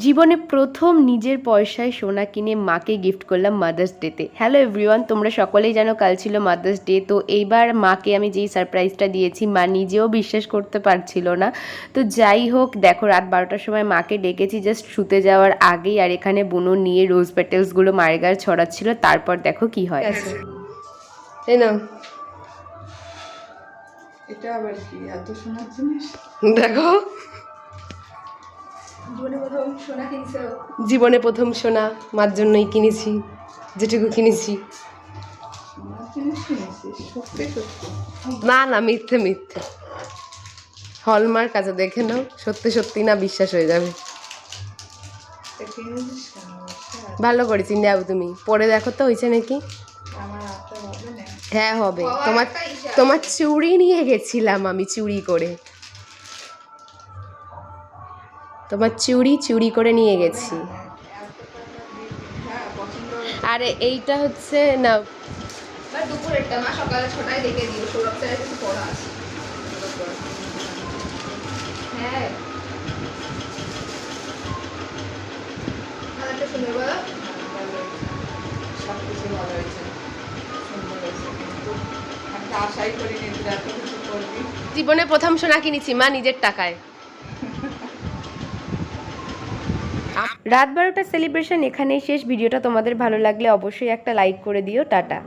জীবনে প্রথম নিজের পয়সায় সোনা কিনে মাকে গিফট করলাম মাদার্স ডেতে। হ্যালো এভরিওয়ান, তোমরা সকলেই জানো কাল ছিল মাদার্স ডে। তো এইবার মাকে আমি যেই সারপ্রাইজটা দিয়েছি মা নিজেও বিশ্বাস করতে পারছিল না। তো যাই হোক, দেখো রাত 12টার সময় মাকে ডেকেছি জাস্ট শুতে যাওয়ার আগেই, আর এখানে বুনো নিয়ে রোজ পেটেলসগুলো মায়ের গায়ে ছড়াচ্ছিল। তারপর দেখো কি হয়। এই নাও, এটা আবার কি এত সোনার জিনিস? দেখো জীবনে প্রথম সোনা মার জন্যই কিনেছি, যেটুকু কিনেছি। সোনার জিনিস কিনেছিস? সত্যি সত্যি? না না, মিথ্যে মিথ্যে। হলমার্ক আছে, দেখে নাও, সত্যি সত্যি না বিশ্বাস হয়ে যাবে। এটা কিনেছিস কেন? বলছে, ভালো করেছি, নাও তুমি পরে দেখো তো হয়েছে নাকি। আমার হাতে হবে না। হ্যাঁ হবে। তোমার তোমার চুড়ি নিয়ে গেছিলাম আমি, চুরি করে। তোমার চুরি করে নিয়ে গেছি। হ্যাঁ, পছন্দ আরে এইটা হচ্ছে না, দুপুরেরটা মা সকালে 6টায় দেখে দিও, সৌরভ স্যারের কিছু পড়া আছে। হ্যাঁ, আরেকটা শুনে বলো। সব কিছু ভালো হয়েছে, সুন্দর হয়েছে, কিন্তু আমি তো আশাই করিনি তুই এত কিছু করবি। জীবনে প্রথম সোনা কিনেছি মা নিজের টাকায়। রাত 12টার সেলিব্রেশন এখানেই শেষ। ভিডিওটা তোমাদের ভালো লাগলে অবশ্যই একটা লাইক করে দিও। টাটা।